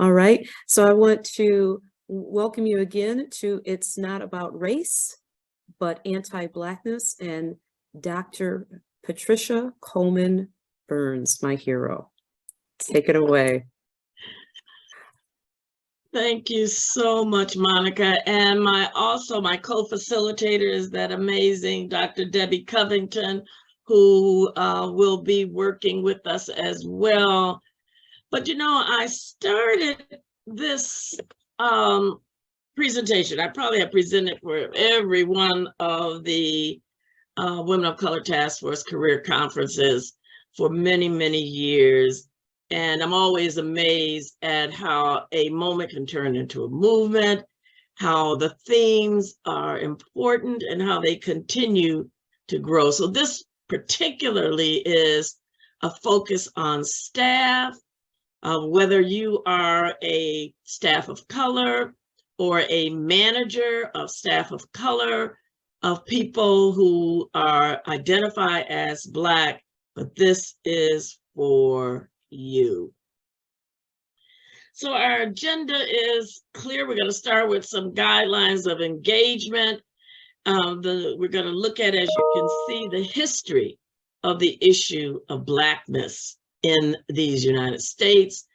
All right, so I want to welcome you again to It's Not About Race, but Anti-Blackness, and Dr. Patricia Coleman Burns, my hero. Take it away. Thank you so much, Monica. And my co-facilitator is that amazing Dr. Debbie Covington, who will be working with us as well. But you know, I started this presentation. I probably have presented for every one of the Women of Color Task Force career conferences for many, many years. And I'm always amazed at how a moment can turn into a movement, how the themes are important and how they continue to grow. So this particularly is a focus on staff, whether you are a staff of color or a manager of staff of color, of people who are identified as Black, but this is for you. So our agenda is clear. We're going to start with some guidelines of engagement. We're going to look at, as you can see, the history of the issue of Blackness in these United States.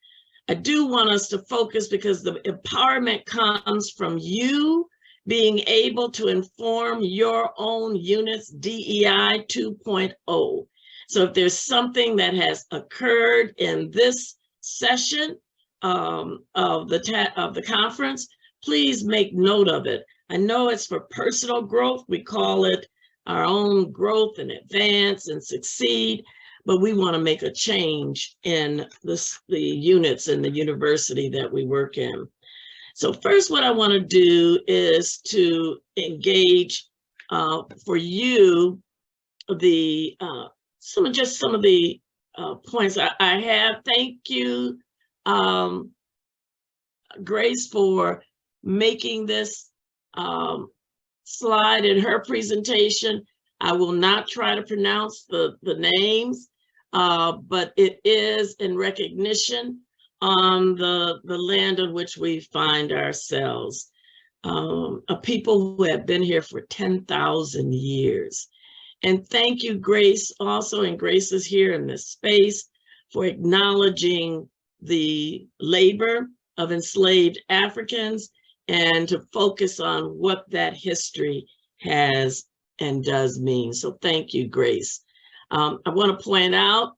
I do want us to focus because the empowerment comes from you being able to inform your own unit's DEI 2.0. So if there's something that has occurred in this session of the conference, please make note of it. I know it's for personal growth. We call it our own growth and advance and succeed, but we want to make a change in the units in the university that we work in. So first, what I want to do is to engage for you some of the points I have. Thank you, Grace, for making this slide in her presentation. I will not try to pronounce the names, but it is in recognition on the land on which we find ourselves, a people who have been here for 10,000 years. And thank you, Grace, also, and Grace is here in this space, for acknowledging the labor of enslaved Africans and to focus on what that history has and does mean. So thank you, Grace. I want to point out,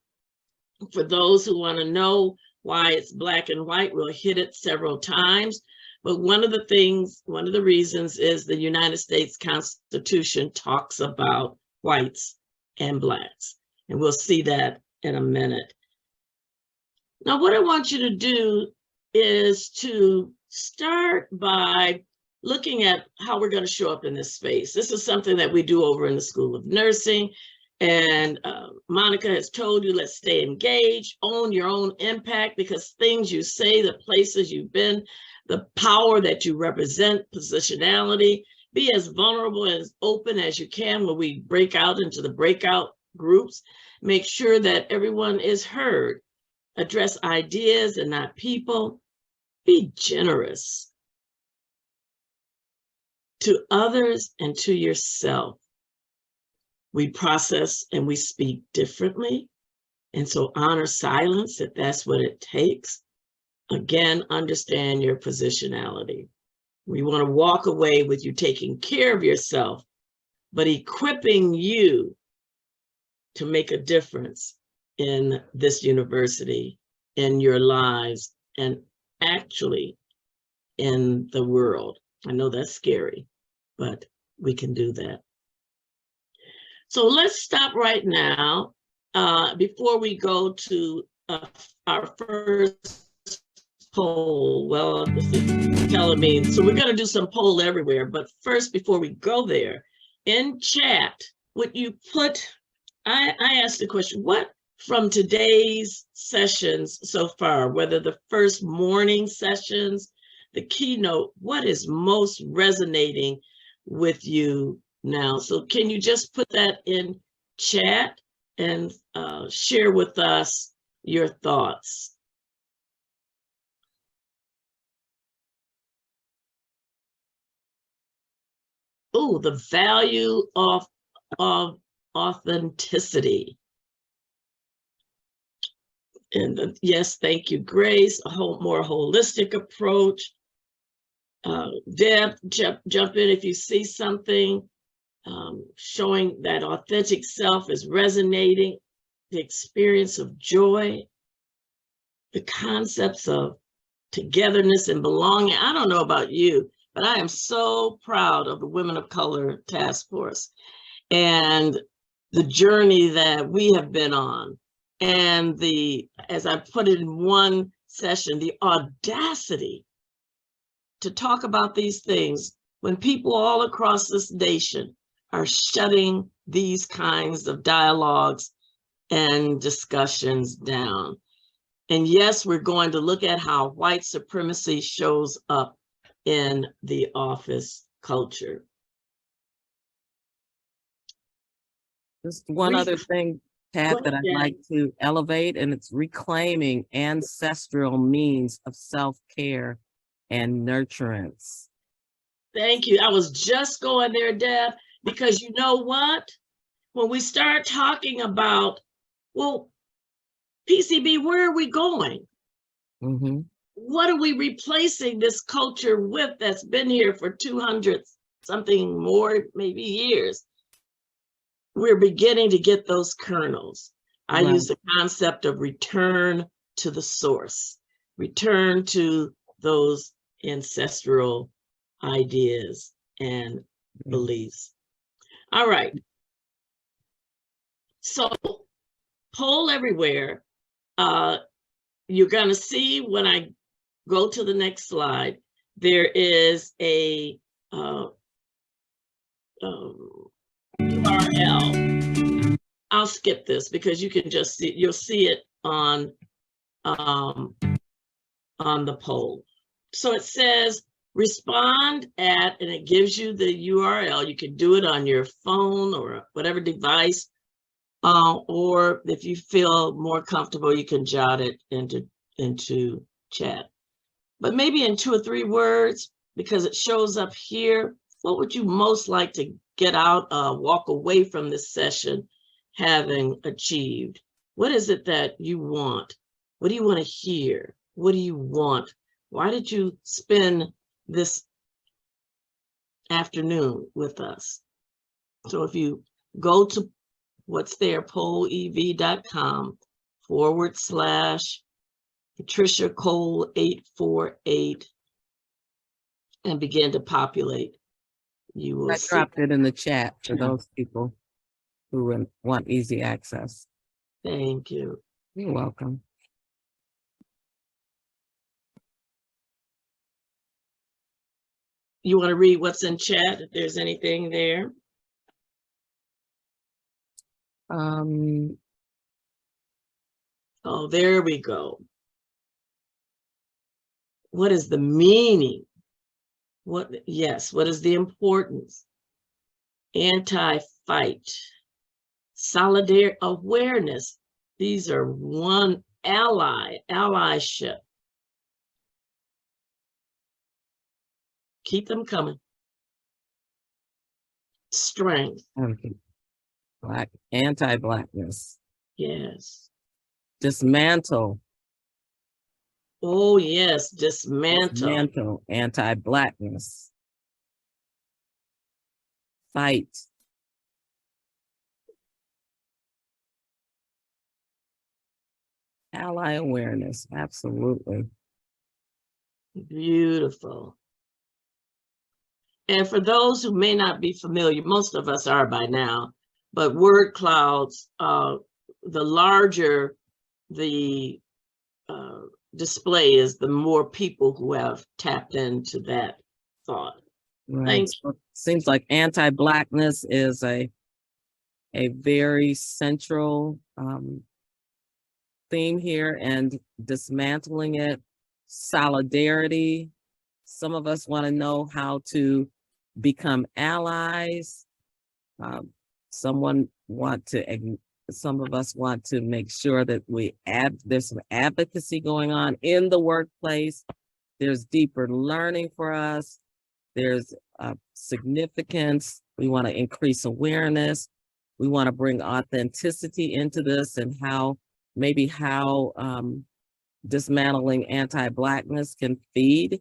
for those who want to know why it's Black and white, we'll hit it several times. But one of the reasons is the United States Constitution talks about whites and Blacks. And we'll see that in a minute. Now, what I want you to do is to start by looking at how we're going to show up in this space. This is something that we do over in the School of Nursing. And Monica has told you, let's stay engaged, own your own impact, because things you say, the places you've been, the power that you represent, positionality, be as vulnerable and as open as you can when we break out into the breakout groups. Make sure that everyone is heard. Address ideas and not people. Be generous to others and to yourself. We process and we speak differently. And so honor silence if that's what it takes. Again, understand your positionality. We want to walk away with you taking care of yourself, but equipping you to make a difference in this university, in your lives, and actually in the world. I know that's scary, but we can do that. So let's stop right now before we go to our first poll. Well, this is telling me, so we're going to do some poll everywhere. But first, before we go there, in chat, would you put, I asked the question, what from today's sessions so far, whether the first morning sessions, the keynote, what is most resonating with you now? So can you just put that in chat and share with us your thoughts? the value of authenticity. And yes, thank you, Grace. A more holistic approach. Deb, jump in if you see something showing that authentic self is resonating, the experience of joy, the concepts of togetherness and belonging. I don't know about you, but I am so proud of the Women of Color Task Force and the journey that we have been on. And as I put it in one session, the audacity to talk about these things when people all across this nation are shutting these kinds of dialogues and discussions down. And yes, we're going to look at how white supremacy shows up in the office culture. Just one other thing, Pat, that I'd like to elevate, and it's reclaiming ancestral means of self-care and nurturance. Thank you. I was just going there, Deb, because you know what? When we start talking about, well, PCB, where are we going? Mm-hmm. What are we replacing this culture with that's been here for 200 something more, maybe years? We're beginning to get those kernels. I use the concept of return to the source, return to those ancestral ideas and beliefs. All right. So poll everywhere. You're going to see when I go to the next slide, there is a URL. I'll skip this because you can just see, you'll see it on the poll. So it says respond at, and it gives you the URL. You can do it on your phone or whatever device, or if you feel more comfortable, you can jot it into chat. But maybe in 2 or 3 words, because it shows up here. What would you most like to get out, walk away from this session having achieved? What is it that you want? What do you want to hear? What do you want? Why did you spend this afternoon with us? So if you go to what's there, pollev.com/Patricia Cole 848 and begin to populate. You will see. Dropped it in the chat for those people who want easy access. Thank you. You're welcome. You want to read what's in chat, if there's anything there? Oh, there we go. What is the meaning? What is the importance? Anti-fight, solidarity, awareness. These are one allyship. Keep them coming. Strength. Anti-Blackness. Yes. Dismantle. Oh, yes, dismantle. Dismantle anti-Blackness. Fight. Ally awareness, absolutely. Beautiful. And for those who may not be familiar, most of us are by now, but word clouds, the larger the display is, the more people who have tapped into that thought. Right. So seems like anti-Blackness is a very central theme here, and dismantling it. Solidarity. Some of us want to know how to become allies. Some of us want to make sure that there's some advocacy going on in the workplace. There's deeper learning for us. there's significance. We want to increase awareness. We want to bring authenticity into this, and how dismantling anti-Blackness can feed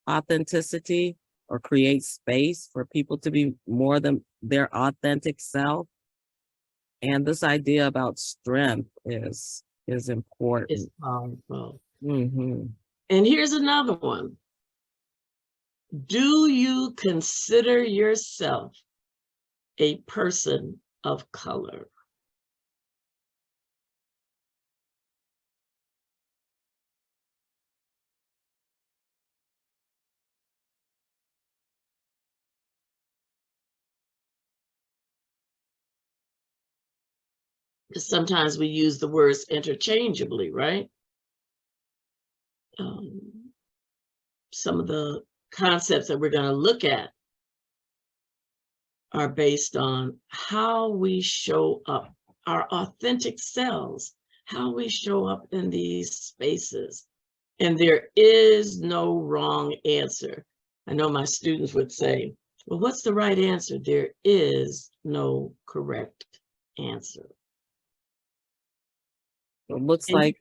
authenticity or create space for people to be more than their authentic self. And this idea about strength is important. It's powerful. Mm-hmm. And here's another one. Do you consider yourself a person of color? Because sometimes we use the words interchangeably, right? Some of the concepts that we're going to look at are based on how we show up, our authentic selves, how we show up in these spaces. And there is no wrong answer. I know my students would say, well, what's the right answer? There is no correct answer. It looks And like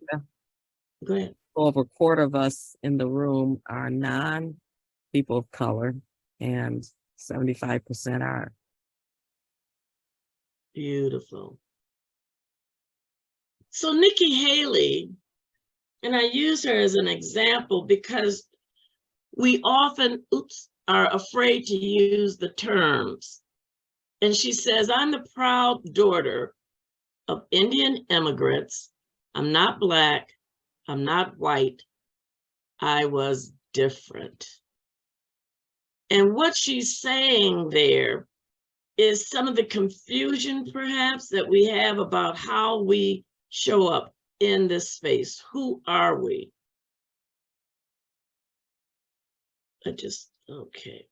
go ahead. over a quarter of us in the room are non-people of color, and 75% are. Beautiful. So Nikki Haley, and I use her as an example because we often, are afraid to use the terms. And she says, I'm the proud daughter of Indian immigrants. I'm not Black. I'm not white. I was different. And what she's saying there is some of the confusion, perhaps, that we have about how we show up in this space. Who are we? Okay.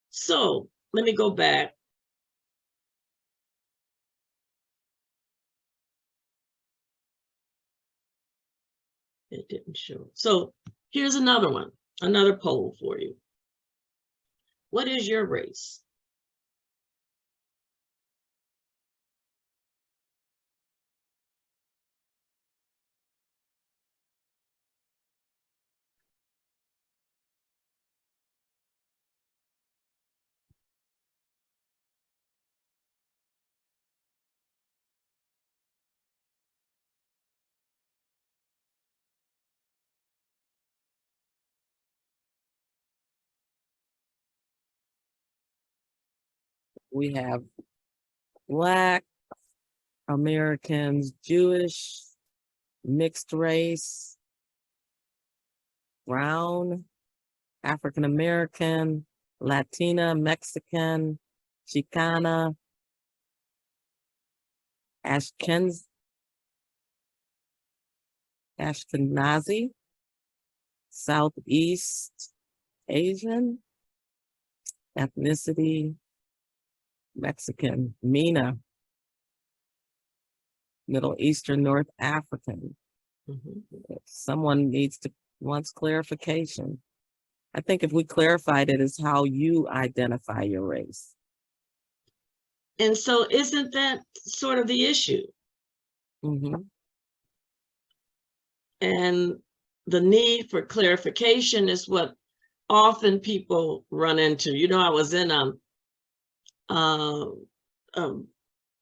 So let me go back. It didn't show. So here's another one, another poll for you. What is your race? We have Black, Americans, Jewish, mixed race, brown, African American, Latina, Mexican, Chicana, Ashkenazi, Southeast Asian, ethnicity, Mexican, MENA, Middle Eastern, North African. If someone wants clarification, I think if we clarified it as how you identify your race. And so isn't that sort of the issue? Mm-hmm. And the need for clarification is what often people run into. You know, I was in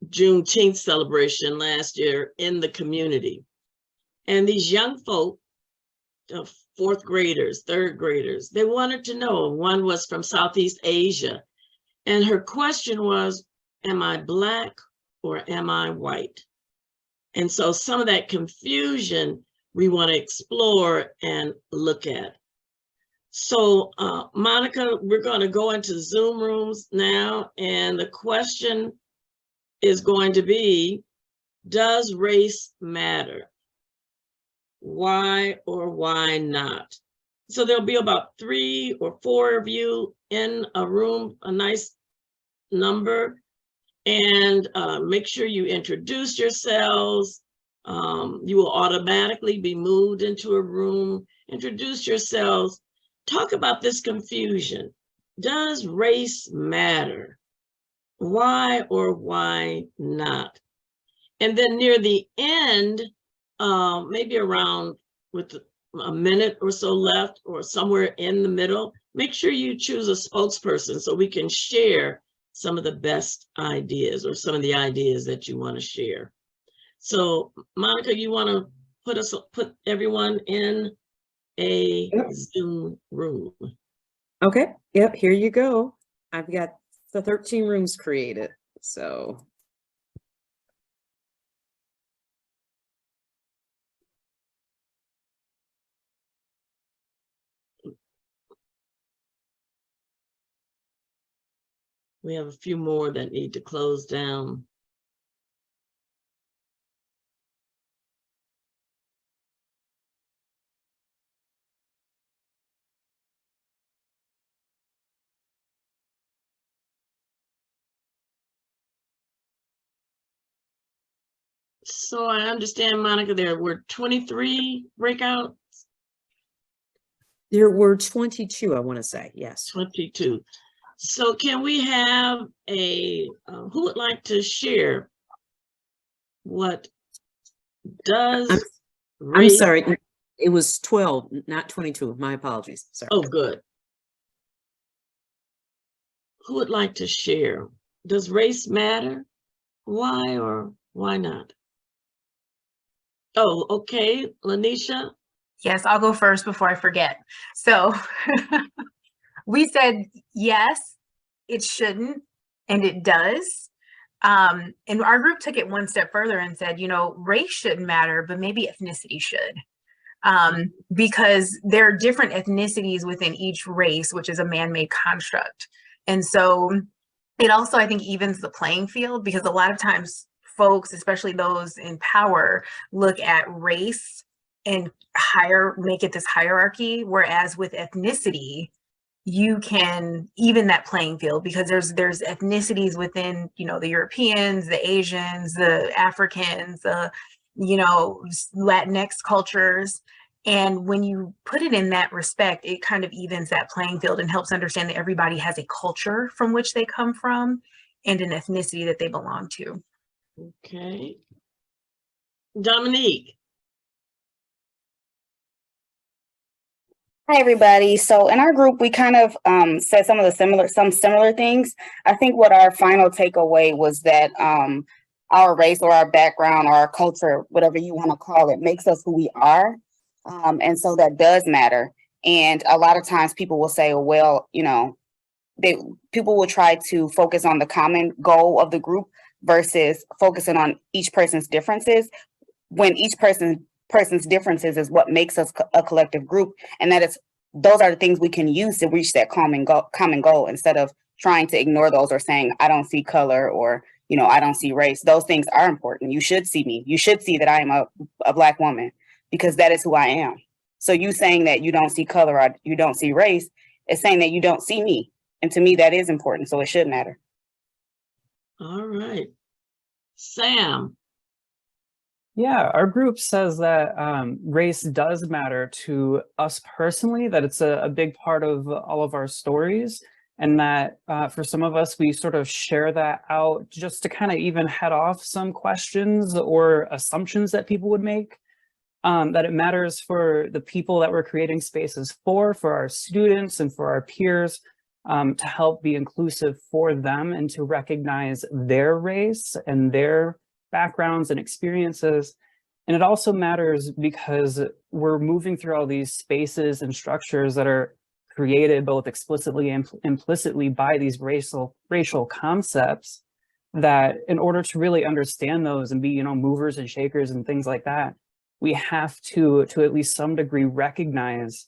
Juneteenth celebration last year in the community. And these young folk, fourth graders, third graders, they wanted to know. One was from Southeast Asia. And her question was, am I Black or am I white? And so some of that confusion we want to explore and look at. So Monica, we're going to go into Zoom rooms now. And the question is going to be, does race matter? Why or why not? So there'll be about 3 or 4 of you in a room, a nice number, and make sure you introduce yourselves. You will automatically be moved into a room. Introduce yourselves. Talk about this confusion. Does race matter? Why or why not? And then near the end, maybe around with a minute or so left or somewhere in the middle, make sure you choose a spokesperson so we can share some of the best ideas or some of the ideas that you want to share. So Monica, you want to put everyone in a Zoom room? Okay, yep, here you go. I've got the 13 rooms created, so. We have a few more that need to close down. So I understand, Monica, there were 23 breakout. There were 22, I want to say, yes. 22. So can we have a, who would like to share what does I'm race? sorry, it was 12, not 22. My apologies. Sorry. Oh, good. Who would like to share? Does race matter? Why or why not? Oh, okay, Lanisha. Yes, I'll go first before I forget. So we said, yes, it shouldn't, and it does. And our group took it one step further and said, you know, race shouldn't matter, but maybe ethnicity should. Because there are different ethnicities within each race, which is a man-made construct. And so it also, I think, evens the playing field, because a lot of times folks, especially those in power, look at race and make it this hierarchy, whereas with ethnicity, you can even that playing field, because there's ethnicities within, you know, the Europeans, the Asians, the Africans, the, you know, Latinx cultures. And when you put it in that respect, it kind of evens that playing field and helps understand that everybody has a culture from which they come from and an ethnicity that they belong to. Okay. Dominique. Hi, everybody. So in our group, we kind of said some similar things. I think what our final takeaway was that our race or our background or our culture, whatever you want to call it, makes us who we are. And so that does matter. And a lot of times people will say, well, you know, people will try to focus on the common goal of the group versus focusing on each person's differences, when each person's differences is what makes us a collective group, and that is those are the things we can use to reach that common goal instead of trying to ignore those or saying I don't see color or, you know, I don't see race. Those things are important. You should see me. You should see that I am a Black woman, because that is who I am. So you saying that you don't see color or you don't see race is saying that you don't see me, and to me that is important, so it should matter. All right. Sam. Yeah, our group says that race does matter to us personally, that it's a big part of all of our stories, and that for some of us, we sort of share that out just to kind of even head off some questions or assumptions that people would make, that it matters for the people that we're creating spaces for our students and for our peers, to help be inclusive for them and to recognize their race and their backgrounds and experiences. And it also matters because we're moving through all these spaces and structures that are created both explicitly and implicitly by these racial concepts, that in order to really understand those and be, you know, movers and shakers and things like that, we have to at least some degree recognize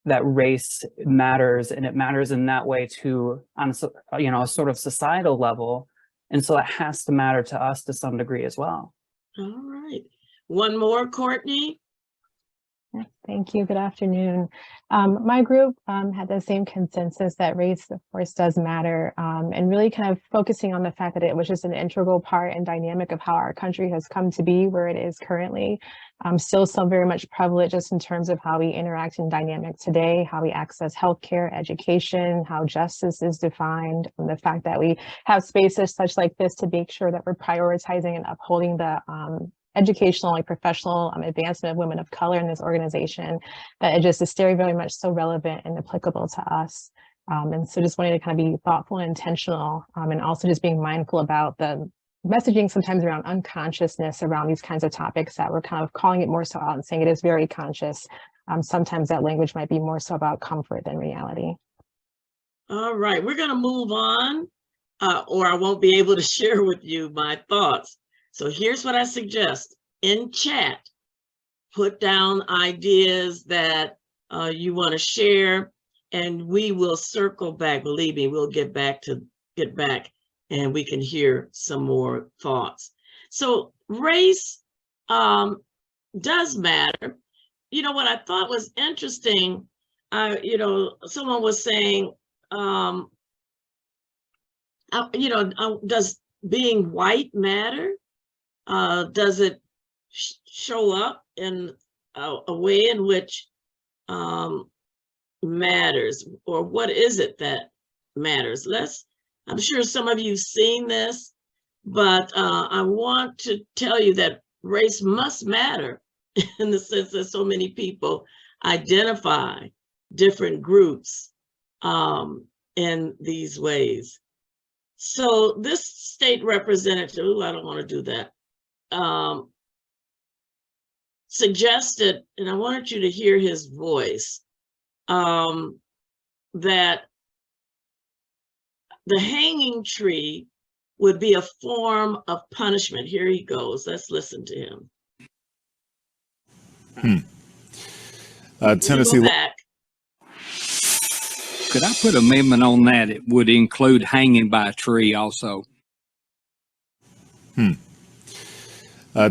that race matters, and it matters in that way too, on, you know, a sort of societal level. And so it has to matter to us to some degree as well. All right. One more, Courtney. Yeah, thank you. Good afternoon. My group had the same consensus that race, of course, does matter, and really kind of focusing on the fact that it was just an integral part and dynamic of how our country has come to be where it is currently. Still so very much prevalent just in terms of how we interact in dynamic today, how we access healthcare, education, how justice is defined, and the fact that we have spaces such like this to make sure that we're prioritizing and upholding the educational and professional advancement of women of color in this organization, that it just is very, very much so relevant and applicable to us. And so just wanting to kind of be thoughtful and intentional, and also just being mindful about the messaging sometimes around unconsciousness around these kinds of topics, that we're kind of calling it more so out and saying it is very conscious. Sometimes that language might be more so about comfort than reality. All right, we're going to move on, or I won't be able to share with you my thoughts. So here's what I suggest. In chat, put down ideas that you want to share, and we will circle back. Believe me, we'll get back, and we can hear some more thoughts. So race does matter. You know, what I thought was interesting, someone was saying, does being white matter? Does it show up in a way in which matters, or what is it that matters? I'm sure some of you've seen this, but I want to tell you that race must matter in the sense that so many people identify different groups in these ways. So this state representative, I don't want to do that, suggested, and I wanted you to hear his voice, that the hanging tree would be a form of punishment. Here he goes. Let's listen to him. Tennessee. Back. Could I put an amendment on that? It would include hanging by a tree also.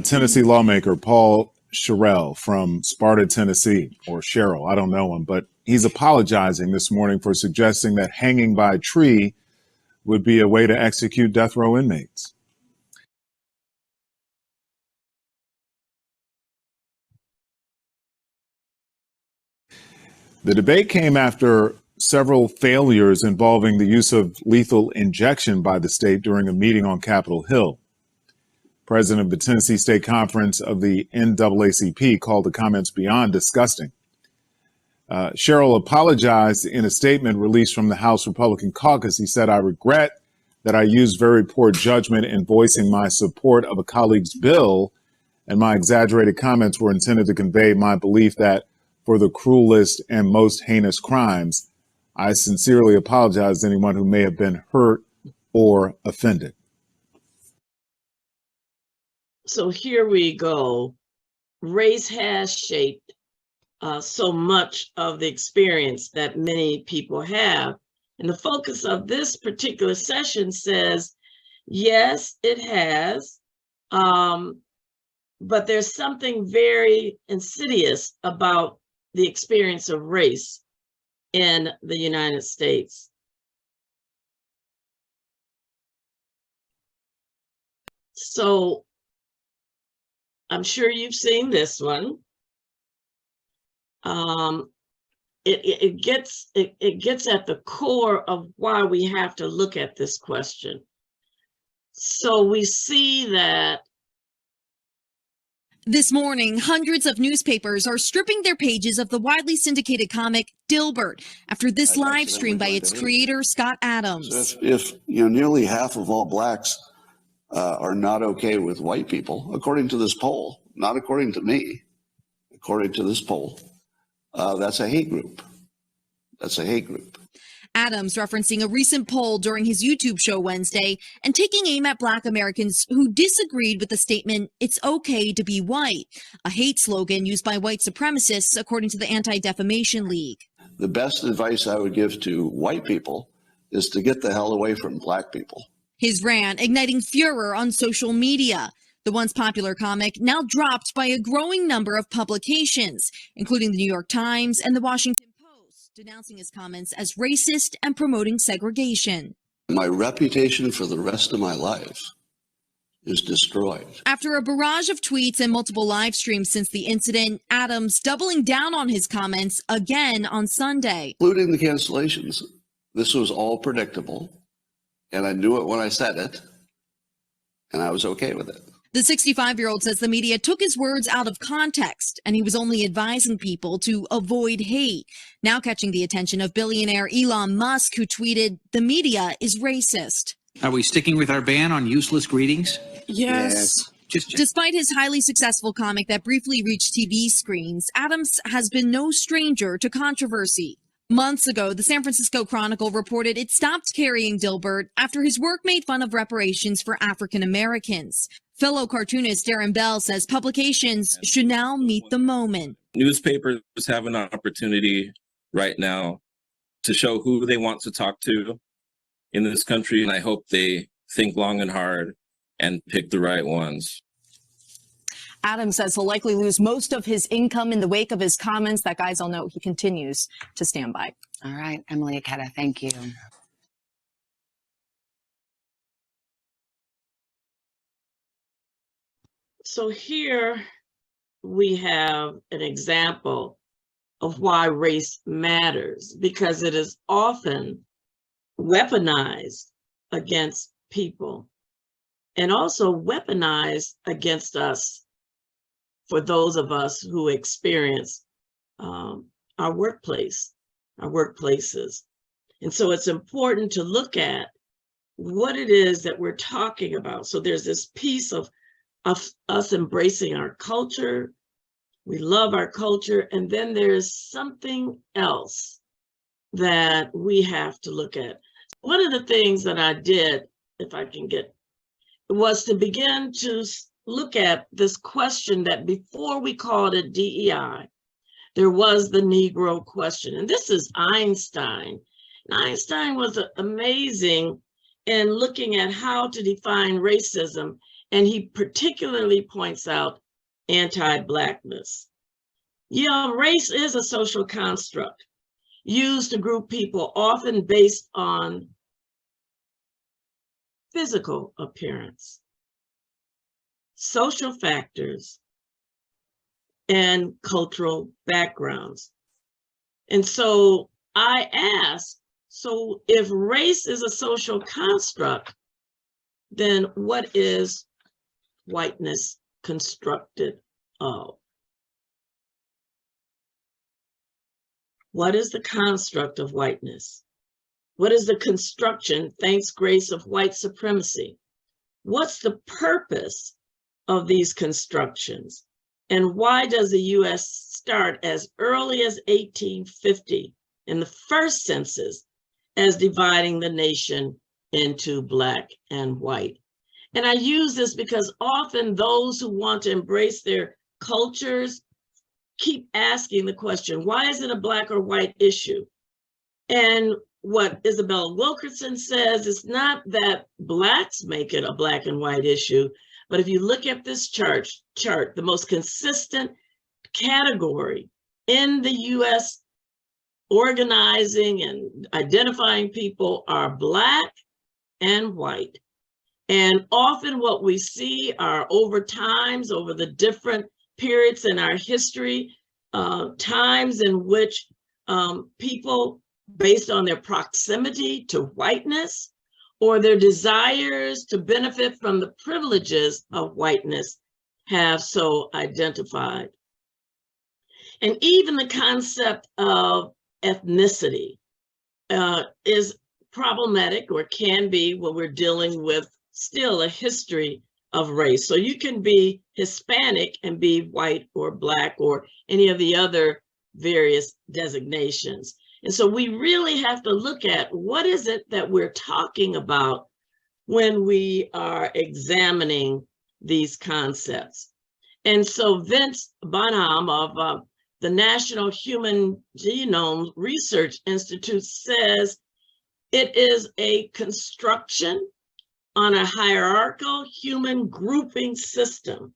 Tennessee lawmaker Paul Sherrill from Sparta, Tennessee, or Cheryl, I don't know him, but he's apologizing this morning for suggesting that hanging by a tree would be a way to execute death row inmates. The debate came after several failures involving the use of lethal injection by the state during a meeting on Capitol Hill. President of the Tennessee State Conference of the NAACP called the comments beyond disgusting. Sherrill apologized in a statement released from the House Republican caucus. He said, "I regret that I used very poor judgment in voicing my support of a colleague's bill, and my exaggerated comments were intended to convey my belief that for the cruelest and most heinous crimes, I sincerely apologize to anyone who may have been hurt or offended." So here we go. Race has shaped so much of the experience that many people have. And the focus of this particular session says, yes, it has, but there's something very insidious about the experience of race in the United States. So I'm sure you've seen this one. It gets at the core of why we have to look at this question. So we see that this morning, hundreds of newspapers are stripping their pages of the widely syndicated comic Dilbert after this live stream by its creator, Scott Adams. So if nearly half of all blacks are not okay with white people, according to this poll, not according to me, according to this poll, that's a hate group. That's a hate group. Adams referencing a recent poll during his YouTube show Wednesday and taking aim at Black Americans who disagreed with the statement, "It's okay to be white," a hate slogan used by white supremacists, according to the Anti-Defamation League. The best advice I would give to white people is to get the hell away from black people. His rant igniting furor on social media. The once popular comic now dropped by a growing number of publications, including the New York Times and the Washington Post, denouncing his comments as racist and promoting segregation. My reputation for the rest of my life is destroyed. After a barrage of tweets and multiple live streams since the incident, Adams doubling down on his comments again on Sunday. Including the cancellations. This was all predictable, and I knew it when I said it, and I was okay with it. The 65-year-old says the media took his words out of context, and he was only advising people to avoid hate. Now catching the attention of billionaire Elon Musk, who tweeted, "The media is racist." Are we sticking with our ban on useless greetings? Yes. Despite his highly successful comic that briefly reached TV screens, Adams has been no stranger to controversy. Months ago, the San Francisco Chronicle reported it stopped carrying Dilbert after his work made fun of reparations for African Americans. Fellow cartoonist Darren Bell says publications should now meet the moment. Newspapers have an opportunity right now to show who they want to talk to in this country, and I hope they think long and hard and pick the right ones. Adams says he'll likely lose most of his income in the wake of his comments. That, guys, I'll note he continues to stand by. All right, Emily Aketa, thank you. So here we have an example of why race matters, because it is often weaponized against people and also weaponized against us for those of us who experience our workplaces. And so it's important to look at what it is that we're talking about. So there's this piece of us embracing our culture. We love our culture. And then there's something else that we have to look at. One of the things that I did, if I can get, was to begin to look at this question that before we called it DEI, there was the Negro question. And this is Einstein. And Einstein was amazing in looking at how to define racism. And he particularly points out anti-Blackness. Yeah, race is a social construct used to group people, often based on physical appearance, social factors, and cultural backgrounds. And so I ask, so if race is a social construct, then what is whiteness constructed of? What is the construct of whiteness? What is the construction, thanks grace, of white supremacy? What's the purpose of these constructions? And why does the US start as early as 1850 in the first census as dividing the nation into Black and white? And I use this because often those who want to embrace their cultures keep asking the question, why is it a Black or white issue? And what Isabella Wilkerson says is not that Blacks make it a Black and white issue, but if you look at this chart, the most consistent category in the US organizing and identifying people are Black and white. And often what we see are over the different periods in our history, times in which people, based on their proximity to whiteness or their desires to benefit from the privileges of whiteness, have so identified. And even the concept of ethnicity is problematic, or can be, when we're dealing with still a history of race. So you can be Hispanic and be white or Black or any of the other various designations. And so we really have to look at what is it that we're talking about when we are examining these concepts. And so Vince Bonham of the National Human Genome Research Institute says it is a construction on a hierarchical human grouping system,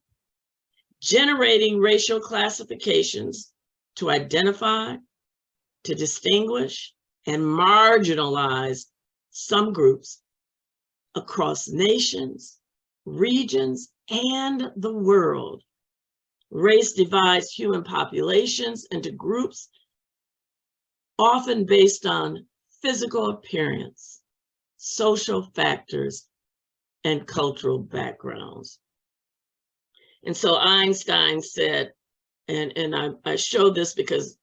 generating racial classifications to identify, to distinguish, and marginalize some groups across nations, regions, and the world. Race divides human populations into groups, often based on physical appearance, social factors, and cultural backgrounds. And so Einstein said, and I show this because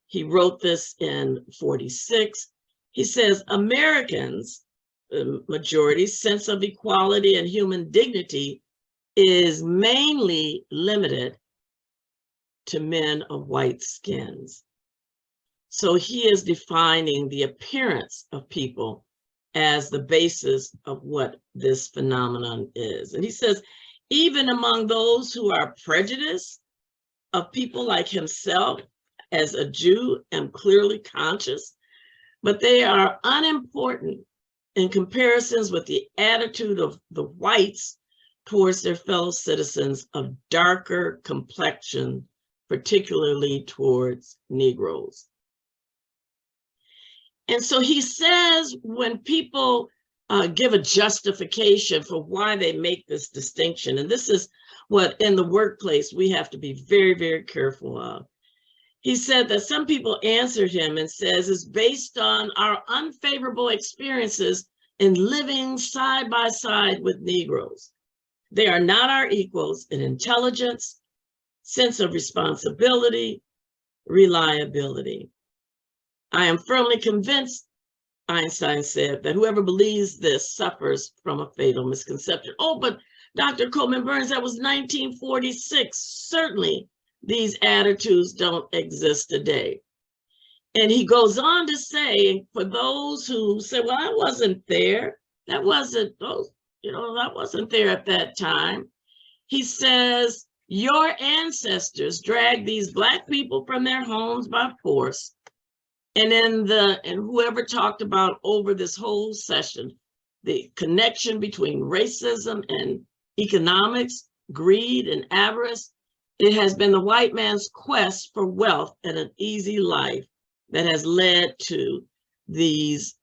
he wrote this in 46. He says, Americans, the majority's sense of equality and human dignity is mainly limited to men of white skins. So he is defining the appearance of people as the basis of what this phenomenon is. And he says, even among those who are prejudiced of people like himself, as a Jew, am clearly conscious, but they are unimportant in comparisons with the attitude of the whites towards their fellow citizens of darker complexion, particularly towards Negroes. And so he says, when people give a justification for why they make this distinction, and this is what in the workplace we have to be very, very careful of. He said that some people answered him and says it's based on our unfavorable experiences in living side by side with Negroes. They are not our equals in intelligence, sense of responsibility, reliability. I am firmly convinced, Einstein said, that whoever believes this suffers from a fatal misconception. Oh, but Dr. Coleman Burns, that was 1946. Certainly, these attitudes don't exist today. And he goes on to say, for those who say, well, I wasn't there, that wasn't there at that time. He says, your ancestors dragged these Black people from their homes by force. And whoever talked about over this whole session, the connection between racism and economics, greed and avarice, it has been the white man's quest for wealth and an easy life that has led to these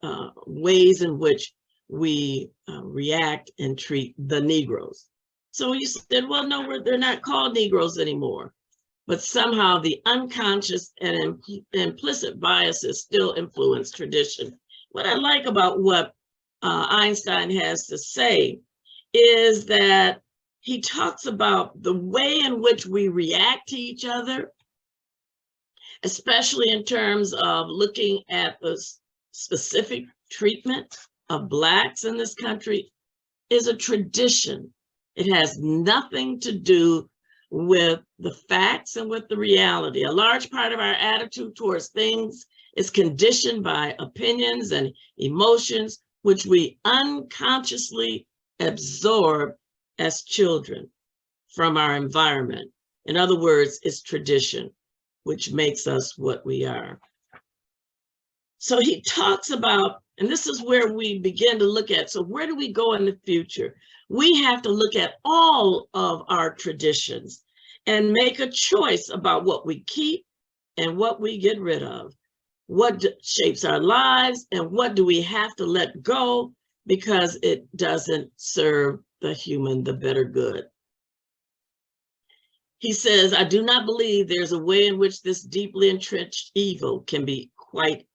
ways in which we react and treat the Negroes. So you said, well, no, they're not called Negroes anymore. But somehow the unconscious and implicit biases still influence tradition. What I like about what Einstein has to say is that he talks about the way in which we react to each other, especially in terms of looking at the specific treatment of Blacks in this country, is a tradition. It has nothing to do with the facts and with the reality. A large part of our attitude towards things is conditioned by opinions and emotions, which we unconsciously absorb as children from our environment. In other words, it's tradition, which makes us what we are. So he talks about, and this is where we begin to look at, so where do we go in the future? We have to look at all of our traditions and make a choice about what we keep and what we get rid of, what shapes our lives and what do we have to let go because it doesn't serve the human the better good. He says, I do not believe there's a way in which this deeply entrenched evil can be quite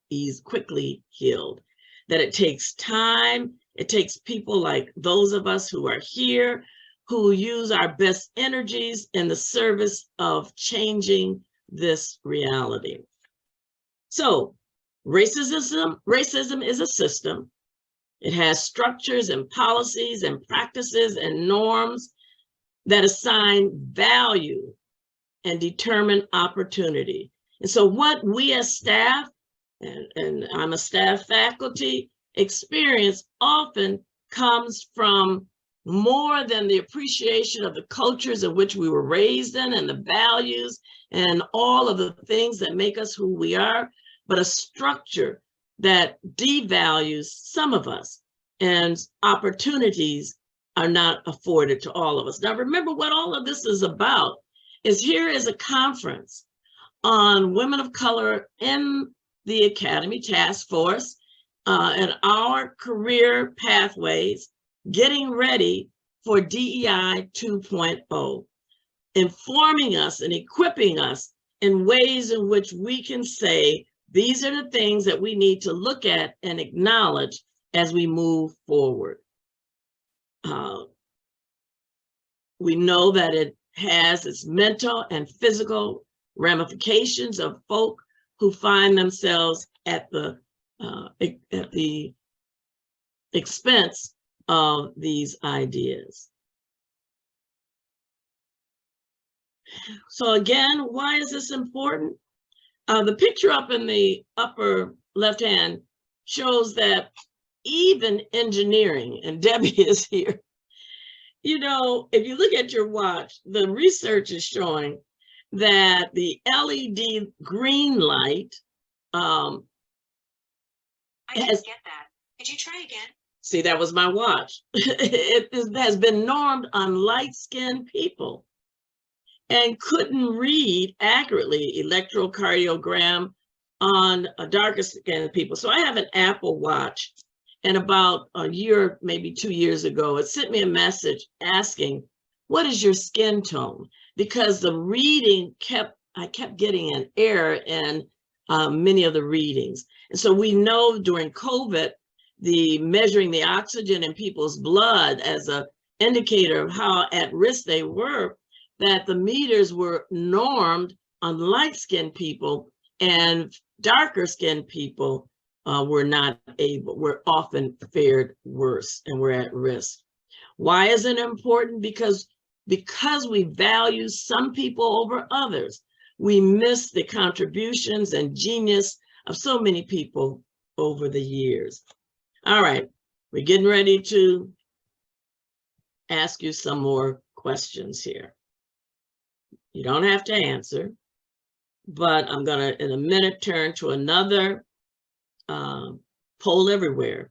quickly healed, that it takes time. It takes people like those of us who are here, who use our best energies in the service of changing this reality. So racism is a system. It has structures and policies and practices and norms that assign value and determine opportunity. And so what we as staff, and I'm a staff faculty, experience often comes from more than the appreciation of the cultures in which we were raised in and the values and all of the things that make us who we are, but a structure that devalues some of us and opportunities are not afforded to all of us. Now, remember what all of this is about is here is a conference on women of color in the Academy Task Force and our career pathways, getting ready for DEI 2.0, informing us and equipping us in ways in which we can say, these are the things that we need to look at and acknowledge as we move forward. We know that it has its mental and physical ramifications of folk who find themselves at the expense of these ideas. So again, why is this important? The picture up in the upper left hand shows that even engineering, and Debbie is here, you know, if you look at your watch, the research is showing that the LED green light I didn't get that. Could you try again? See, that was my watch. It has been normed on light-skinned people and couldn't read accurately electrocardiogram on darker skinned people. So I have an Apple Watch, and about a year, maybe 2 years ago, it sent me a message asking, what is your skin tone? Because the reading I kept getting an error in many of the readings. And so we know during COVID, measuring the oxygen in people's blood as an indicator of how at risk they were, that the meters were normed on light-skinned people, and darker skinned people were often fared worse and were at risk. Why is it important? Because we value some people over others, we miss the contributions and genius of so many people over the years. All right, we're getting ready to ask you some more questions here. You don't have to answer, but I'm gonna, in a minute, turn to another poll everywhere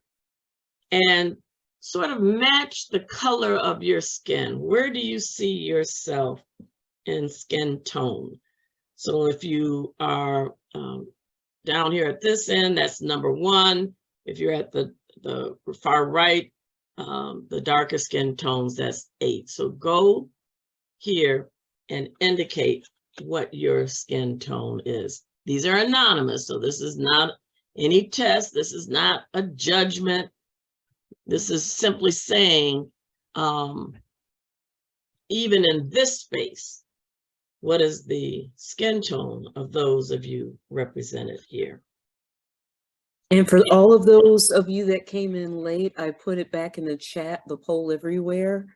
and sort of match the color of your skin. Where do you see yourself in skin tone? So if you are down here at this end, that's number 1. If you're at the far right, the darker skin tones, that's 8. So go here and indicate what your skin tone is. These are anonymous, so this is not any test. This is not a judgment. This is simply saying, even in this space, what is the skin tone of those of you represented here? And for all of those of you that came in late, I put it back in the chat, the poll everywhere.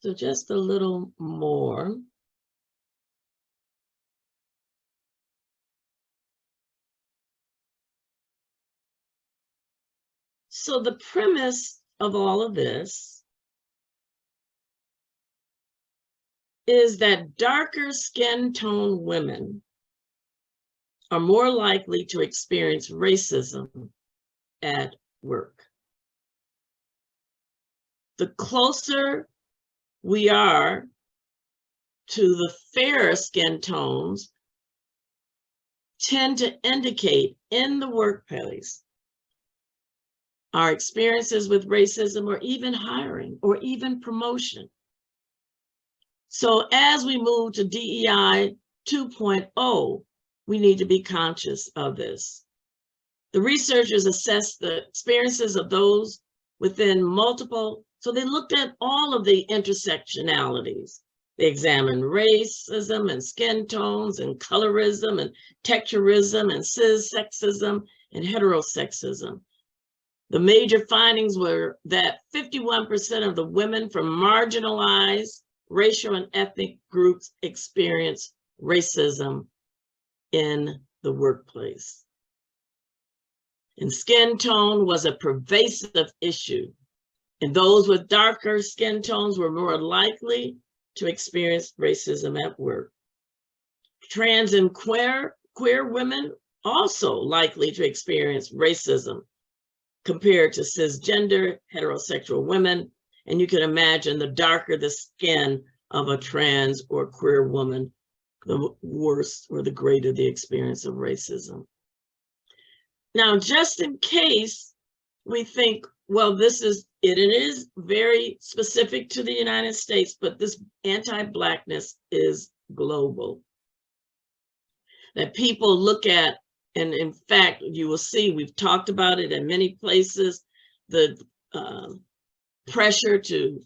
So just a little more. So the premise of all of this is that darker skin tone women are more likely to experience racism at work. The closer we are to the fairer skin tones tend to indicate in the workplace our experiences with racism, or even hiring, or even promotion. So as we move to DEI 2.0, we need to be conscious of this. The researchers assessed the experiences of those within multiple, so they looked at all of the intersectionalities. They examined racism and skin tones and colorism and texturism and cis-sexism and heterosexism. The major findings were that 51% of the women from marginalized racial and ethnic groups experience racism in the workplace. And skin tone was a pervasive issue, and those with darker skin tones were more likely to experience racism at work. Trans and queer women also likely to experience racism compared to cisgender heterosexual women. And you can imagine the darker the skin of a trans or queer woman, the worse or the greater the experience of racism. Now, just in case we think, well, it is very specific to the United States, but this anti-Blackness is global. That people look at, and in fact, you will see, we've talked about it in many places, the pressure to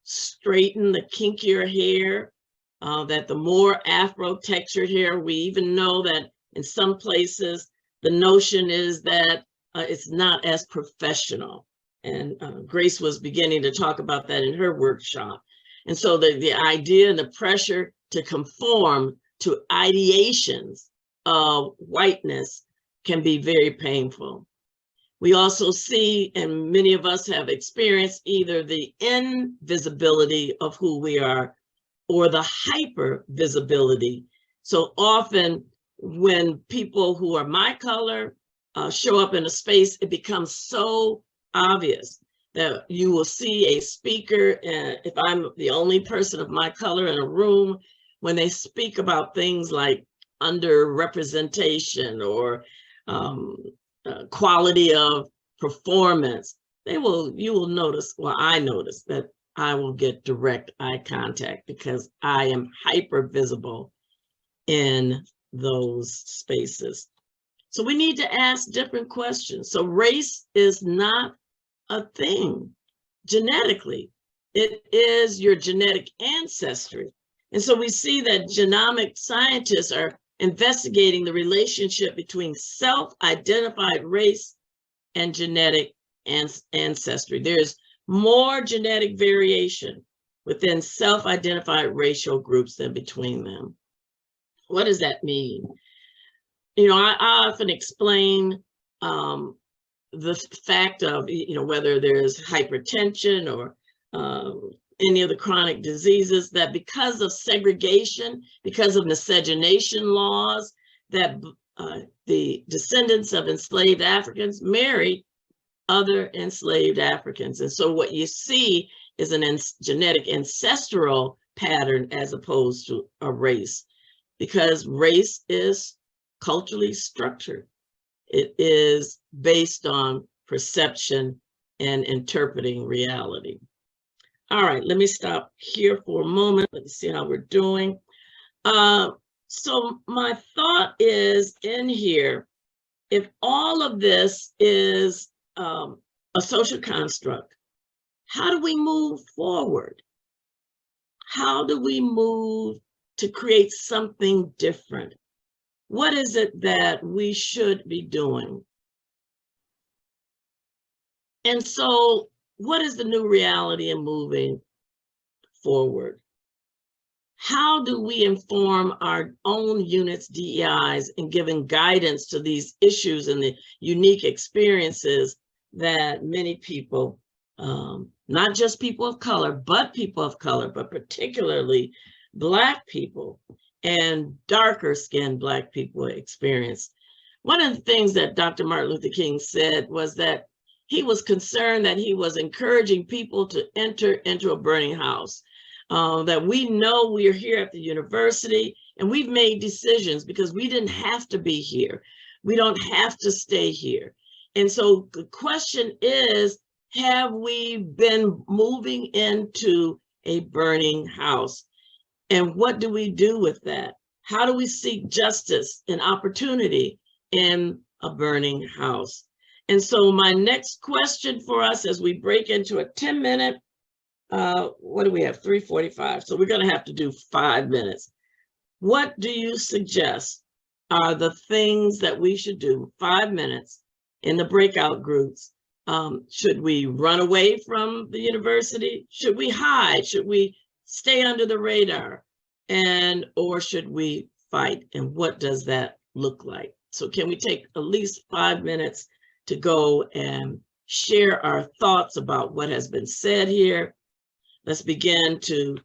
straighten the kinkier hair, that the more Afro-textured hair, we even know that in some places, the notion is that it's not as professional. And Grace was beginning to talk about that in her workshop. And so the idea and the pressure to conform to ideations of whiteness can be very painful. We also see, and many of us have experienced, either the invisibility of who we are or the hyper visibility. So often when people who are my color show up in a space, it becomes so obvious that you will see a speaker, and if I'm the only person of my color in a room, when they speak about things like underrepresentation or quality of performance, you will notice, well, I notice that I will get direct eye contact because I am hyper visible in those spaces. So we need to ask different questions. So race is not a thing genetically. It is your genetic ancestry. And so we see that genomic scientists are investigating the relationship between self-identified race and genetic ancestry. There's more genetic variation within self-identified racial groups than between them. What does that mean? You know, I often explain the fact of, whether there's hypertension or any of the chronic diseases, that because of segregation, because of miscegenation laws, that the descendants of enslaved Africans married other enslaved Africans. And so what you see is an genetic ancestral pattern as opposed to a race, because race is culturally structured. It is based on perception and interpreting reality. All right, let me stop here for a moment. Let me see how we're doing. So my thought is in here, if all of this is a social construct, how do we move forward? How do we move to create something different? What is it that we should be doing? And so what is the new reality in moving forward? How do we inform our own units, DEIs, in giving guidance to these issues and the unique experiences that many people, not just people of color, but people of color, but particularly Black people and darker skinned Black people experience? One of the things that Dr. Martin Luther King said was that he was concerned that he was encouraging people to enter into a burning house. That we know we are here at the university and we've made decisions because we didn't have to be here. We don't have to stay here. And so the question is, have we been moving into a burning house? And what do we do with that? How do we seek justice and opportunity in a burning house? And so my next question for us as we break into a 10-minute, what do we have, 3:45? So we're gonna have to do 5 minutes. What do you suggest are the things that we should do, 5 minutes in the breakout groups? Should we run away from the university? Should we hide? Should we stay under the radar? Or should we fight, and what does that look like? So can we take at least 5 minutes to go and share our thoughts about what has been said here? Let's begin to,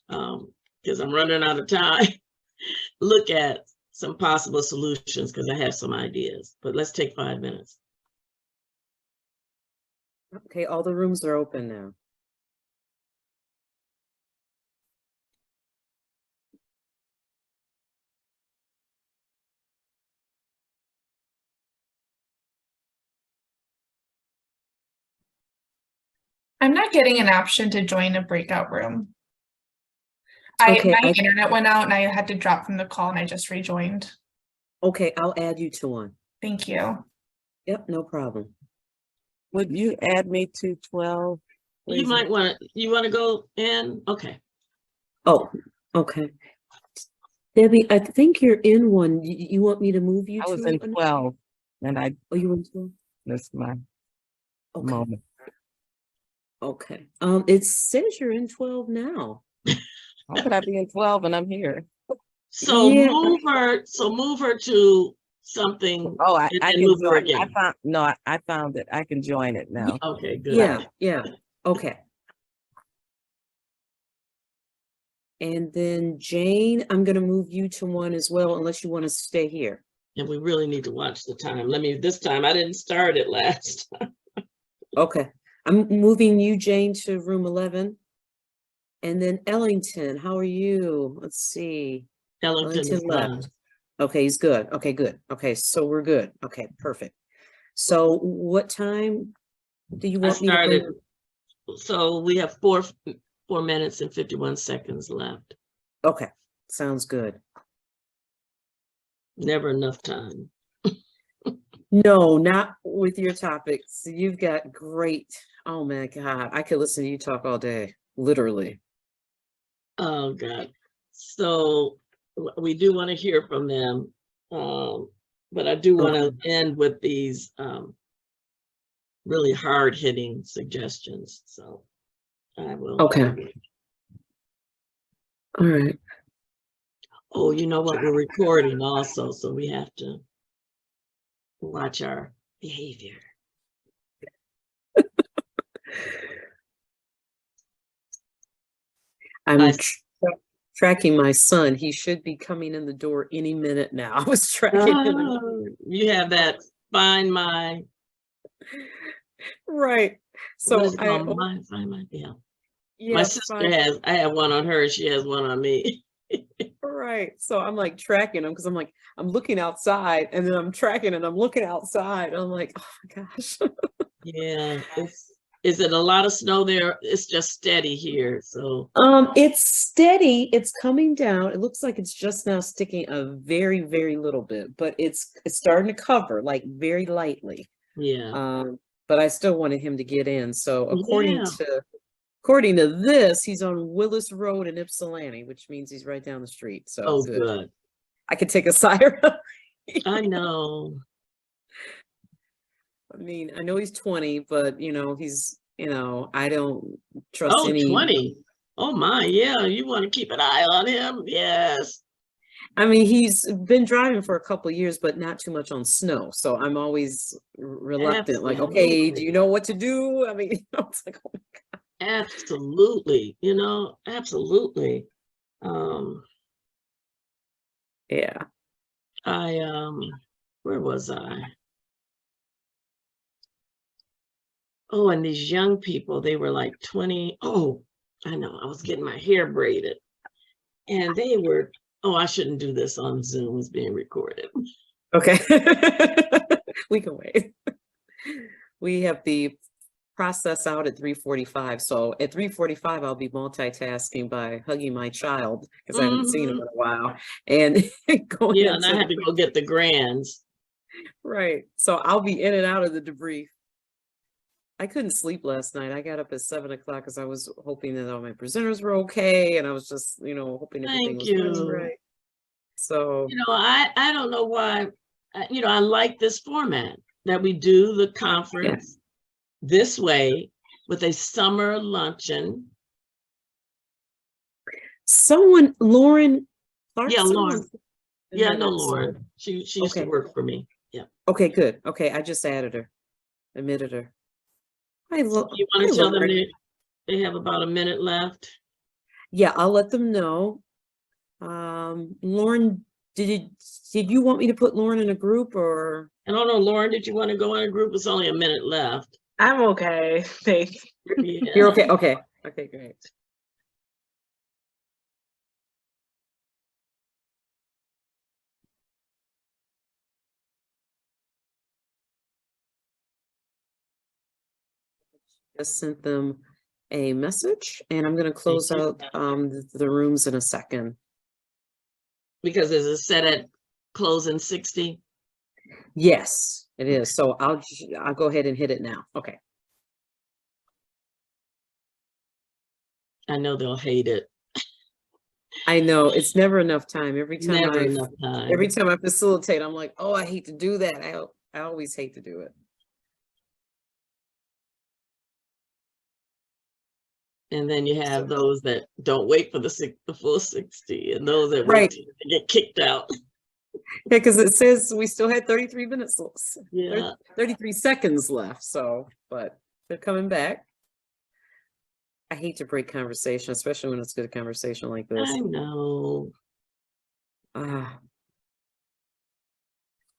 because I'm running out of time, look at some possible solutions, because I have some ideas, but let's take 5 minutes. Okay, all the rooms are open now. I'm not getting an option to join a breakout room. Okay, My internet went out and I had to drop from the call and I just rejoined. Okay, I'll add you to one. Thank you. Yep, no problem. Would you add me to 12? You please? might want to, you want to go in? Okay. Oh, okay. Debbie, I think you're in one. You want me to move you I to? was in 12, and I Oh, you were in 12? missed my Okay. moment. Okay. It says you're in 12 now. How could I be in 12 and I'm here? So Yeah. move her to something. Oh, I and can then move her join. I again. found it. I can join it now. Okay, good. Yeah. Okay. And then Jane, I'm going to move you to one as well, unless you want to stay here. And we really need to watch the time. This time I didn't start it last time. Okay. I'm moving you, Jane, to room 11. And then Ellington, how are you? Let's see. Ellington is left. fine. Okay, he's good. Okay, good. Okay, so we're good. Okay, perfect. So what time do you want me to bring? So we have 4 minutes and 51 seconds left. Okay, sounds good. Never enough time. No, not with your topics. You've got great. Oh my God, I could listen to you talk all day, literally. Oh God. So we do want to hear from them. But I do want to end with these really hard-hitting suggestions. So I will. Okay. All right. Oh, you know what? We're recording also, so we have to watch our behavior. I'm tracking my son. He should be coming in the door any minute now. I was tracking him. You have that Find My. Right. So Find My, yeah. Yeah, my sister I have one on her, she has one on me. Right. So I'm like tracking them because I'm like, I'm looking outside and then I'm tracking and I'm looking outside. I'm like, oh my gosh. Yeah. Is it a lot of snow there? It's just steady here. So it's steady, it's coming down. It looks like it's just now sticking a very, very little bit, but it's starting to cover like very lightly. Yeah. But I still wanted him to get in. So according to this, he's on Willis Road in Ypsilanti, which means he's right down the street. So good. I could take a sigh. I know. I mean, I know he's 20, but he's, I don't trust any. 20. Oh my, yeah. You want to keep an eye on him? Yes. I mean, he's been driving for a couple of years, but not too much on snow. So I'm always reluctant. Like, okay, do you know what to do? I mean, it's like, oh my God. Absolutely. Absolutely. Yeah. Where was I? Oh, and these young people, they were like 20. Oh, I know. I was getting my hair braided. And they were, I shouldn't do this on Zoom. It's being recorded. Okay. We can wait. We have the process out at 3:45. So at 3:45, I'll be multitasking by hugging my child because I haven't seen him in a while. And going and I had to go get the grands. Right. So I'll be in and out of the debrief. I couldn't sleep last night. I got up at 7 o'clock because I was hoping that all my presenters were okay. And I was just, hoping everything was running right. So, I don't know why, I like this format that we do the conference this way with a summer luncheon. Lauren Clark, in Yeah, I know minutes, so- Lauren. She used to Okay. work for me. Yeah. Okay, good. Okay, I just added her, admitted her. Hi, You want to tell them they have about a minute left? Yeah, I'll let them know. Lauren, did you want me to put Lauren in a group or? I don't know, Lauren, did you want to go in a group? It's only a minute left. I'm okay. Thanks. Yeah. You're okay, okay, okay, great. Just sent them a message and I'm gonna close out the rooms in a second. Because is it set at close in 60? Yes, it is. So I'll go ahead and hit it now. Okay. I know they'll hate it. I know it's never enough time. Every time Never enough time. Every time I facilitate, I'm like, oh, I hate to do that. I always hate to do it. And then you have those that don't wait for the full 60 and those that Right. wait till they get kicked out. Yeah, because it says we still had 33 minutes, Yeah. 33 seconds left. So, but they're coming back. I hate to break conversation, especially when it's a good conversation like this. I know.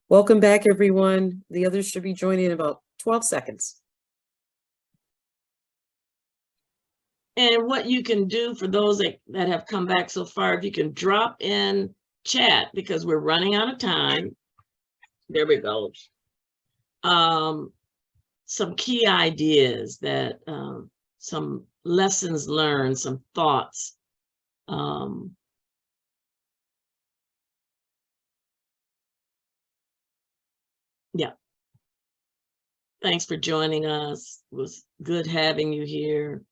Welcome back, everyone. The others should be joining in about 12 seconds. And what you can do for those that have come back so far, if you can drop in chat because we're running out of time. There we go. Some key ideas that some lessons learned, some thoughts. Yeah. Thanks for joining us. It was good having you here.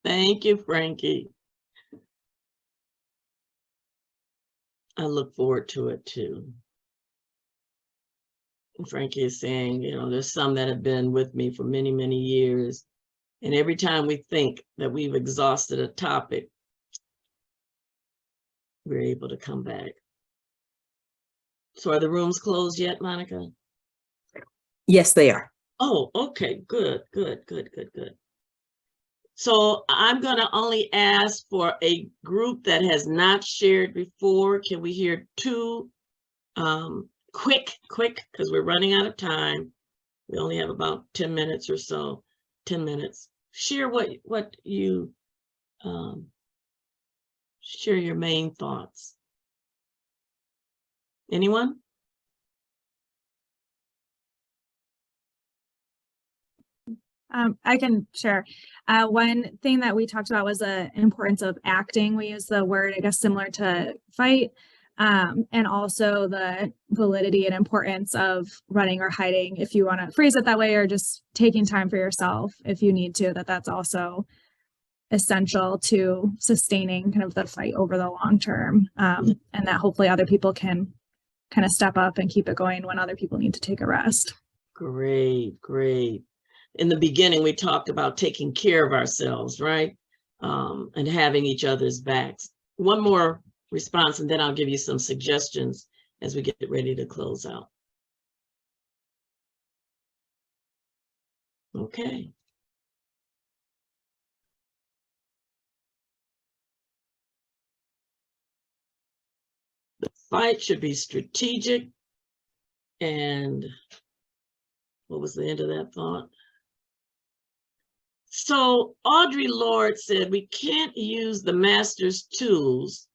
Thank you, Frankie. I look forward to it too. And Frankie is saying, you know, there's some that have been with me for many, many years. And every time we think that we've exhausted a topic, we're able to come back. So are the rooms closed yet, Monica? Yes, they are. Oh, okay, good. So I'm gonna only ask for a group that has not shared before. Can we hear two quick, because we're running out of time. We only have about 10 minutes or so, 10 minutes. Share what you, share your main thoughts. Anyone? I can share. One thing that we talked about was the importance of acting. We use the word, I guess, similar to fight, and also the validity and importance of running or hiding, if you want to phrase it that way, or just taking time for yourself if you need to, that's also essential to sustaining kind of the fight over the long term, and that hopefully other people can kind of step up and keep it going when other people need to take a rest. Great. In the beginning, we talked about taking care of ourselves, right? And having each other's backs. One more response, and then I'll give you some suggestions as we get ready to close out. Okay. The fight should be strategic. And what was the end of that thought? So Audre Lorde said, we can't use the master's tools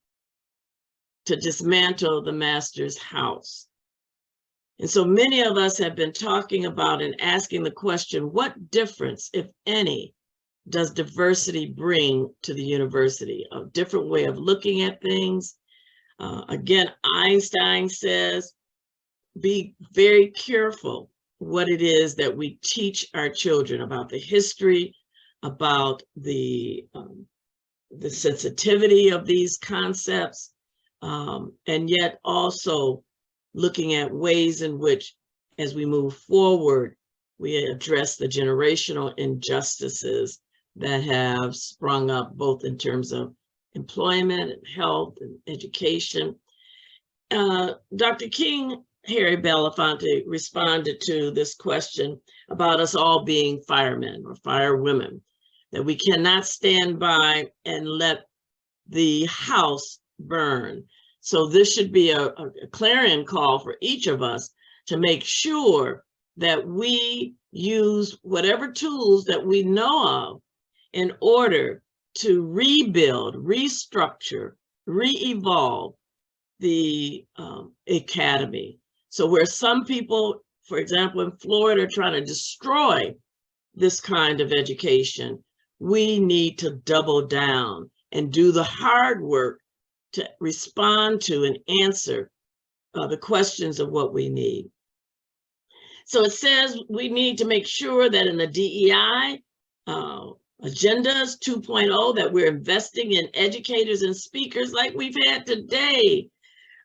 to dismantle the master's house. And so many of us have been talking about and asking the question, what difference, if any, does diversity bring to the university? A different way of looking at things. Again, Einstein says, be very careful what it is that we teach our children about the history, about the sensitivity of these concepts, and yet also looking at ways in which, as we move forward, we address the generational injustices that have sprung up both in terms of employment and health and education. Dr. King, Harry Belafonte, responded to this question about us all being firemen or firewomen, that we cannot stand by and let the house burn. So this should be a clarion call for each of us to make sure that we use whatever tools that we know of in order to rebuild, restructure, re-evolve the academy. So where some people, for example, in Florida, are trying to destroy this kind of education, we need to double down and do the hard work to respond to and answer the questions of what we need. So it says we need to make sure that in the DEI agendas 2.0 that we're investing in educators and speakers like we've had today.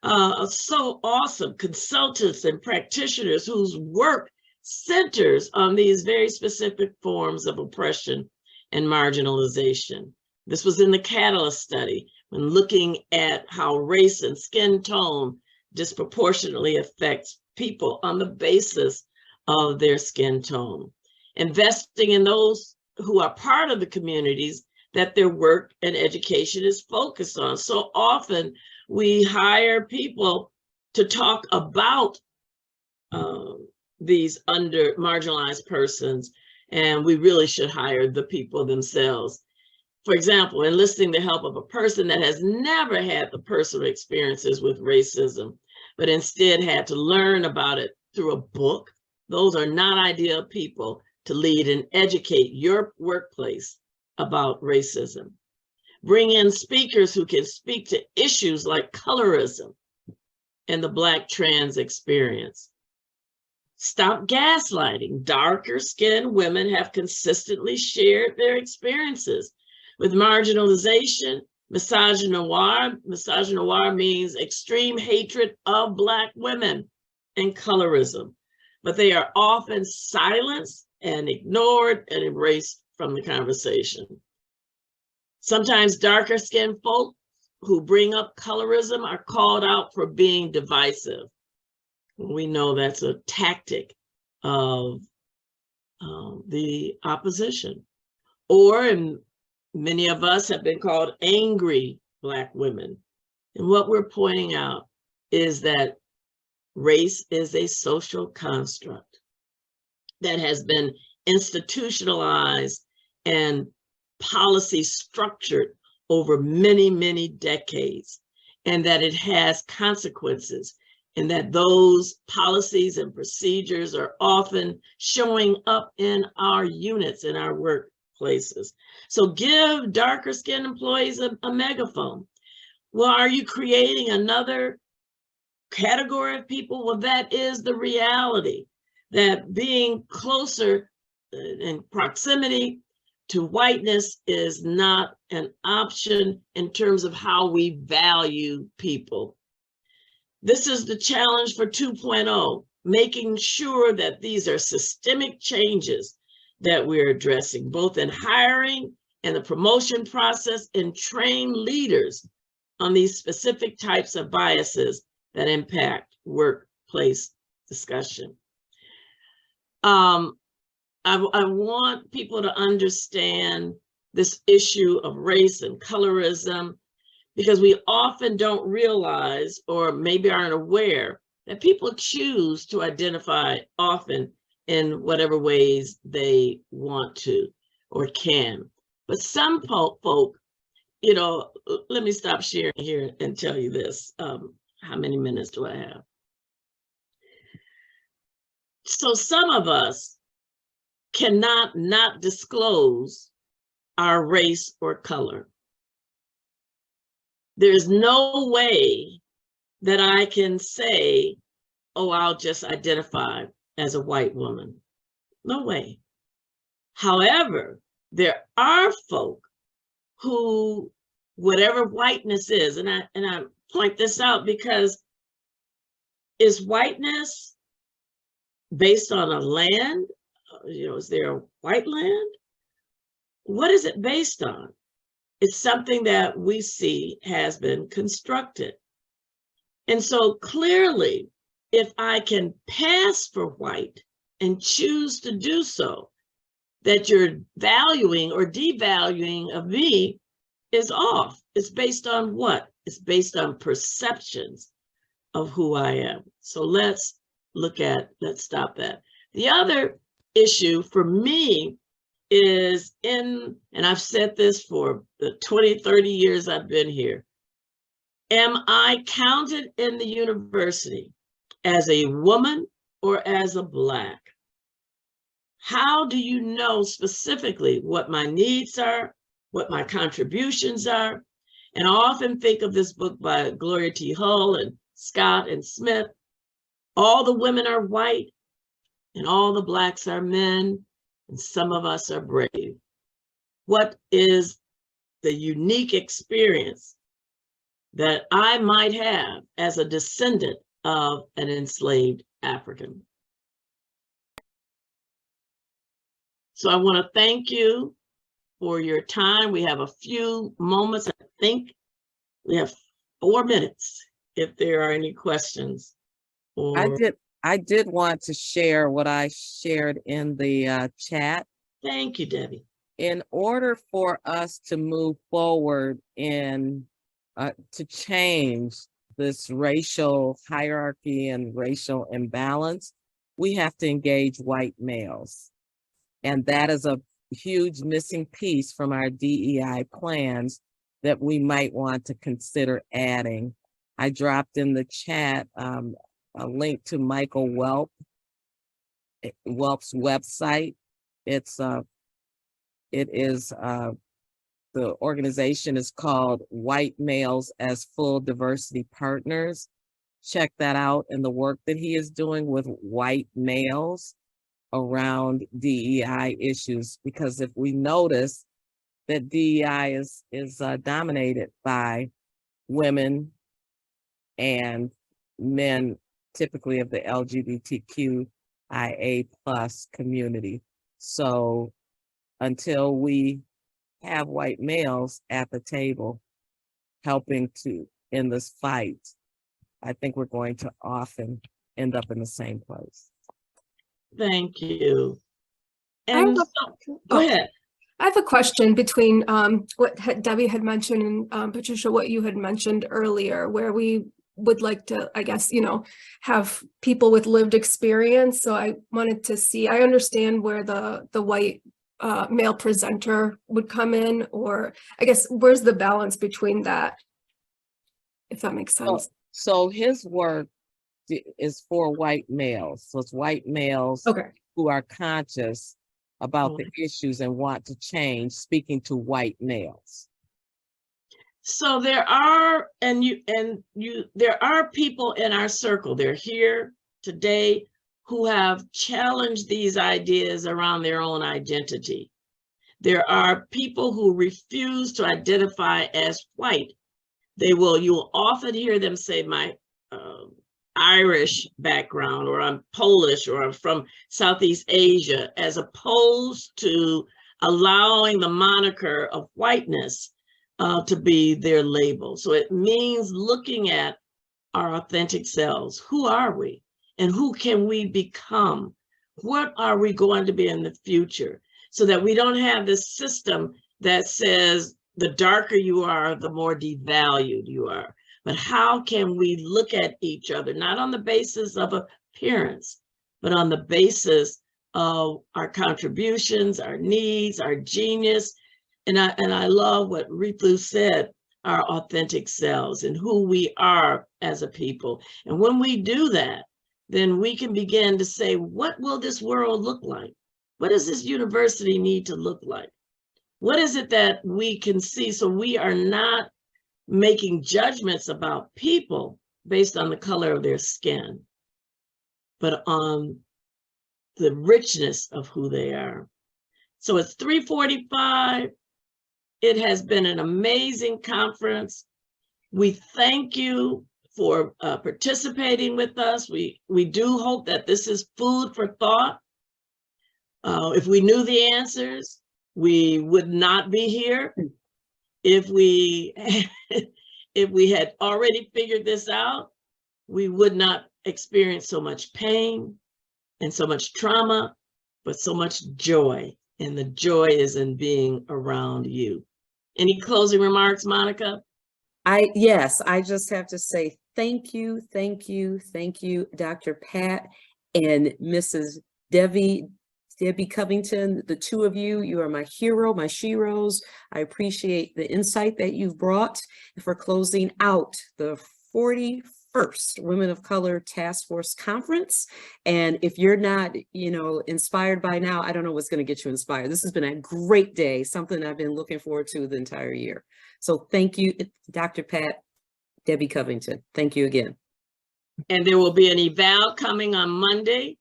So awesome, consultants and practitioners whose work centers on these very specific forms of oppression and marginalization. This was in the Catalyst study when looking at how race and skin tone disproportionately affects people on the basis of their skin tone. Investing in those who are part of the communities that their work and education is focused on. So often we hire people to talk about these marginalized persons, and we really should hire the people themselves. For example, enlisting the help of a person that has never had the personal experiences with racism, but instead had to learn about it through a book. Those are not ideal people to lead and educate your workplace about racism. Bring in speakers who can speak to issues like colorism and the Black trans experience. Stop gaslighting. Darker skinned women have consistently shared their experiences with marginalization, misogynoir. Misogynoir means extreme hatred of Black women, and colorism, but they are often silenced and ignored and erased from the conversation. Sometimes darker skinned folk who bring up colorism are called out for being divisive. We know that's a tactic of the opposition. And many of us have been called angry Black women. And what we're pointing out is that race is a social construct that has been institutionalized and policy structured over many, many decades, and that it has consequences, and that those policies and procedures are often showing up in our units, in our workplaces. So give darker skinned employees a megaphone. Well, are you creating another category of people? Well, that is the reality, that being closer in proximity to whiteness is not an option in terms of how we value people. This is the challenge for 2.0, making sure that these are systemic changes that we're addressing, both in hiring and the promotion process, and train leaders on these specific types of biases that impact workplace discussion. I want people to understand this issue of race and colorism, because we often don't realize, or maybe aren't aware, that people choose to identify often in whatever ways they want to. or can. But some folk, you know, let me stop sharing here and tell you this. How many minutes do I have? So some of us cannot not disclose our race or color. There's no way that I can say, oh, I'll just identify as a white woman. No way. However, there are folk who, whatever whiteness is, and I point this out because is whiteness based on a land? You know, is there a white land? What is it based on? It's something that we see has been constructed. And so clearly, if I can pass for white and choose to do so, that your valuing or devaluing of me is off. It's based on what? It's based on perceptions of who I am. So let's stop that. The other issue for me is and I've said this for the 20, 30 years I've been here, am I counted in the university as a woman or as a Black? How do you know specifically what my needs are, what my contributions are? And I often think of this book by Gloria T. Hull and Scott and Smith. All the women are white and all the Blacks are men, and some of us are brave. What is the unique experience that I might have as a descendant of an enslaved African? So I want to thank you for your time. We have a few moments. I think we have 4 minutes if there are any questions. I did want to share what I shared in the chat. Thank you, Debbie. In order for us to move forward in to change this racial hierarchy and racial imbalance, we have to engage white males. And that is a huge missing piece from our DEI plans that we might want to consider adding. I dropped in the chat a link to Michael Welp's website. It is the organization is called White Males as Full Diversity Partners. Check that out and the work that he is doing with white males around DEI issues, because if we notice that DEI is dominated by women and men, typically of the LGBTQIA+ community. So until we have white males at the table helping to in this fight, I think we're going to often end up in the same place. Thank you. And go ahead. I have a question between what Debbie had mentioned and Patricia, what you had mentioned earlier, where we would like to, I guess, have people with lived experience. So I wanted to see, I understand where the white male presenter would come in, or I guess, where's the balance between that, if that makes sense? So his work is for white males. So it's white males who are conscious about the issues and want to change, speaking to white males. So there are, there are people in our circle, they're here today, who have challenged these ideas around their own identity. There are people who refuse to identify as white. You'll often hear them say, my Irish background, or I'm Polish, or I'm from Southeast Asia, as opposed to allowing the moniker of whiteness to be their label. So it means looking at our authentic selves. Who are we? And who can we become? What are we going to be in the future? So that we don't have this system that says the darker you are, the more devalued you are. But how can we look at each other, not on the basis of appearance, but on the basis of our contributions, our needs, our genius. And I love what Ritu said, our authentic selves and who we are as a people. And when we do that, then we can begin to say, what will this world look like? What does this university need to look like? What is it that we can see so we are not making judgments about people based on the color of their skin, but on the richness of who they are? So it's 3:45. It has been an amazing conference. We thank you for participating with us. We do hope that this is food for thought. If we knew the answers, we would not be here. If we had already figured this out, we would not experience so much pain and so much trauma, but so much joy. And the joy is in being around you. Any closing remarks, Monica? Yes, I just have to say thank you, Dr. Pat and Mrs. Debbie Covington. The two of you are my hero, my sheroes. I appreciate the insight that you've brought for closing out the 41st Women of Color Task Force Conference. And if you're not, inspired by now, I don't know what's going to get you inspired. This has been a great day, something I've been looking forward to the entire year. So thank you, Dr. Pat, Debbie Covington. Thank you again. And there will be an eval coming on Monday.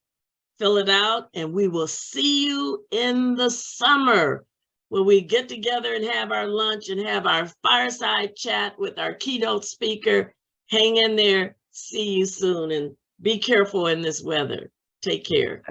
Fill it out, and we will see you in the summer when we get together and have our lunch and have our fireside chat with our keynote speaker. Hang in there. See you soon, and be careful in this weather. Take care.